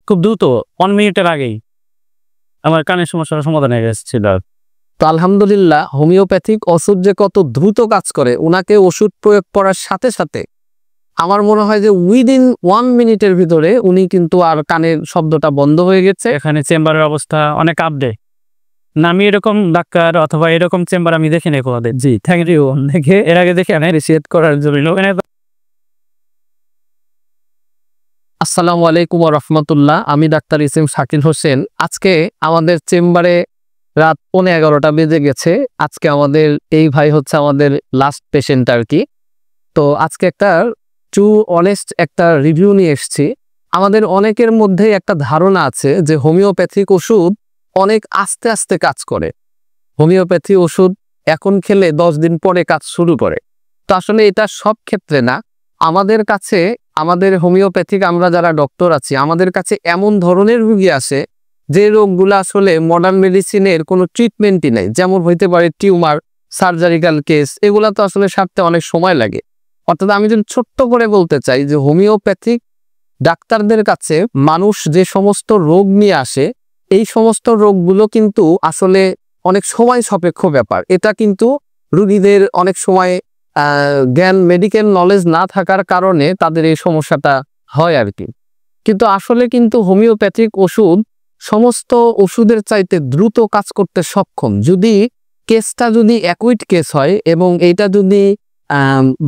খুব দ্রুত 1 মিনিটের আগেই আমার কানের সমস্যার সমাধান হয়ে গেছিল। তো আলহামদুলিল্লাহ, হোমিওপ্যাথিক ওষুধ যে কত দ্রুত কাজ করে, ওনাকে ওষুধ প্রয়োগ করার সাথে সাথে আমার মনে হয় যে উইদিন 1 মিনিটের ভিতরে উনি কিন্তু আর কানের শব্দটা বন্ধ হয়ে গেছে। এখানে চেম্বারের অবস্থা অনেক আপডেট না, আমি এরকম ডাক্তার অথবা এরকম চেম্বার আমি দেখি নাই কোনোদিন। জি, থ্যাংক ইউ। দেখে এর আগে দেখে অ্যাপ্রিশিয়েট করার জন্য। আসসালামু আলাইকুম ওয়া রাহমাতুল্লাহ। আমি ডাক্তার ইসিম শাকিল হোসেন। আজকে আমাদের চেম্বারে রাত 11:15 বেজে গেছে। আজকে আমাদের এই ভাই হচ্ছে আমাদের লাস্ট পেশেন্ট আর কি। তো আজকে একটা টু অনেস্ট একটা রিভিউ নিয়ে এসেছি। আমাদের অনেকের মধ্যে একটা ধারণা আছে যে হোমিওপ্যাথিক ওষুধ অনেক আস্তে আস্তে কাজ করে, হোমিওপ্যাথি ওষুধ এখন খেলে 10 দিন পরে কাজ শুরু করে। তো আসলে এটা সব ক্ষেত্রে না। আমাদের কাছে, আমাদের হোমিওপ্যাথিক আমরা যারা ডক্টর আছি, আমাদের কাছে এমন ধরনের রোগী আসে যে রোগগুলো আসলে মডার্ন মেডিসিনের কোনো ট্রিটমেন্টই নেই। যেমন হইতে পারে টিউমার, সার্জারিক্যাল কেস, এগুলা তো আসলে সারতে অনেক সময় লাগে। অর্থাৎ আমি যদি ছোট্ট করে বলতে চাই যে হোমিওপ্যাথিক ডাক্তারদের কাছে মানুষ যে সমস্ত রোগ নিয়ে আসে, এই সমস্ত রোগগুলো কিন্তু আসলে অনেক সময় সাপেক্ষ ব্যাপার। এটা কিন্তু রোগীদের অনেক সময় জ্ঞান, মেডিকেল নলেজ না থাকার কারণে তাদের এই সমস্যাটা হয় আর কি। কিন্তু আসলে কিন্তু হোমিওপ্যাথিক ওষুধ সমস্ত ওষুধের চাইতে দ্রুত কাজ করতে সক্ষম, যদি কেসটা যদি অ্যাকুইট কেস হয় এবং এইটা যদি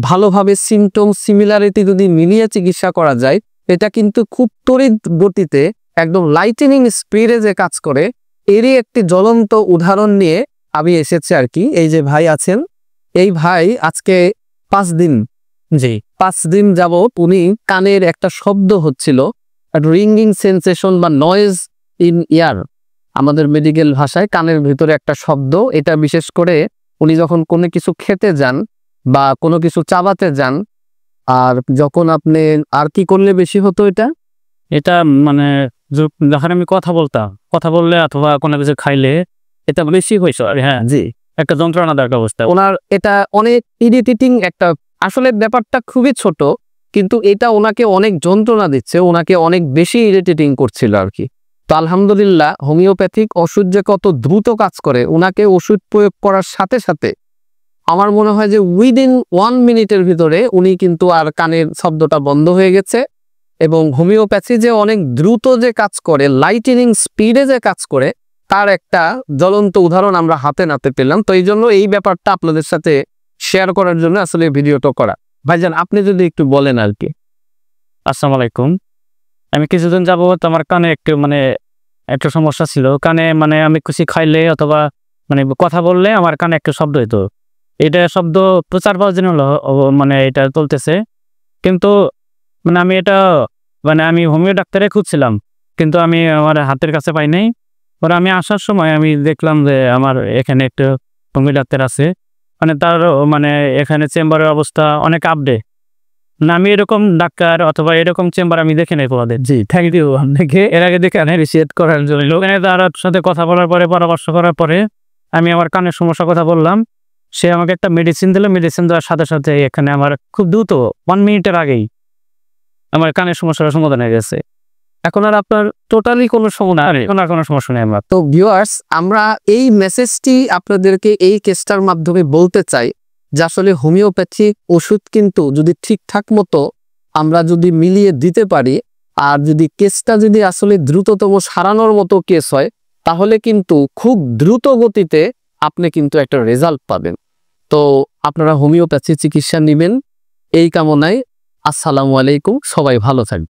ভালোভাবে সিমটম সিমিলারিটি যদি মিলিয়ে চিকিৎসা করা যায়, এটা কিন্তু খুব তড়িৎ গতিতে একদম লাইটেনিং স্পিডে যে কাজ করে, এরই একটি জ্বলন্ত উদাহরণ নিয়ে আমি এসেছি আর কি। এই যে ভাই আছেন, এই ভাই আজকে 5 দিন, জি 5 দিন যাবত উনি কানের একটা শব্দ হচ্ছিল, রিঙ্গিং সেন্সেশন বা নয়েজ ইন ইয়ার, আমাদের মেডিকেল ভাষায় কানের ভিতরে একটা শব্দ। এটা বিশেষ করে উনি যখন কোনো কিছু খেতে যান বা কোনো কিছু চাবাতে যান, আর যখন আপনি আর কি করলে বেশি হতো এটা মানে যখন আমি কথা বললে অথবা কোনো কিছু খাইলে এটা বেশি হয়েছে। হ্যাঁ জি, একটা যন্ত্রণাদায়ক অবস্থা। ওনার এটা অনেক ইরিটেটিং একটা, আসলে ব্যাপারটা খুবই ছোট কিন্তু এটা ওনাকে অনেক যন্ত্রণা দিচ্ছে, ওনাকে অনেক বেশি ইরিটেটিং করছিল আর কি। তো আলহামদুলিল্লাহ, হোমিওপ্যাথিক ওষুধ যে কত দ্রুত কাজ করে, ওনাকে ওষুধ প্রয়োগ করার সাথে সাথে আমার মনে হয় যে উইদিন 1 মিনিটের ভিতরে উনি কিন্তু আর কানের শব্দটা বন্ধ হয়ে গেছে। এবং হোমিওপ্যাথি যে অনেক দ্রুত যে কাজ করে, লাইটেনিং স্পিডে যে কাজ করে, তার একটা জ্বলন্ত উদাহরণ আমরা হাতে নাতে পেলাম। তো এই জন্য এই ব্যাপারটা আপনাদের সাথে শেয়ার করার জন্য আসলে ভিডিওটা করা। ভাইজান, আপনি যদি একটু বলেন আর কি। আসসালামু আলাইকুম। আমি কিছুদিন যাবত আমার কানে একটু সমস্যা ছিল। কানে আমি কিছু খাইলে অথবা কথা বললে আমার কানে একটু শব্দ হইতো। এটা শব্দ 4-5 দিন হলো এটা চলতেছে। কিন্তু আমি এটা আমি হোমিও ডাক্তারে খুঁজছিলাম, কিন্তু আমি আমার হাতের কাছে পাই নাই। পরে আমি আসার সময় আমি দেখলাম যে আমার এখানে একটা হোমিও ডাক্তার আছে, তার এখানে চেম্বারের অবস্থা অনেক আপডেট না, আমি এরকম ডাক্তার অথবা এরকম চেম্বার আমি দেখি নাই কোনোদিন। জি, থ্যাংক ইউ। দেখে এর আগে দেখে অ্যাপ্রিশিয়েট করার জন্য। ওখানে তার সাথে কথা বলার পরে, পরামর্শ করার পরে আমি আমার কানের সমস্যার কথা বললাম। সে আমাকে একটা মেডিসিন দিল। মেডিসিন দেওয়ার সাথে সাথে এখানে আমার খুব দ্রুত 1 মিনিটের আগেই আমার কানের সমস্যার সমাধান হয়ে গেছে। এখন আর আপনার টোটালি কোনো সমস্যা নেই আমার। তো ভিউয়ার্স, আমরা এই মেসেজটি আপনাদেরকে এই কেসটার মাধ্যমে বলতে চাই যে আসলে হোমিওপ্যাথিক ওষুধ কিন্তু যদি ঠিকঠাক মতো আমরা যদি মিলিয়ে দিতে পারি, আর যদি কেসটা যদি আসলে দ্রুততম সারানোর মতো কেস হয়, তাহলে কিন্তু খুব দ্রুত গতিতে আপনি কিন্তু একটা রেজাল্ট পাবেন। তো আপনারা হোমিওপ্যাথি চিকিৎসা নেবেন এই কামনায়। আসসালামু আলাইকুম, সবাই ভালো থাকবেন।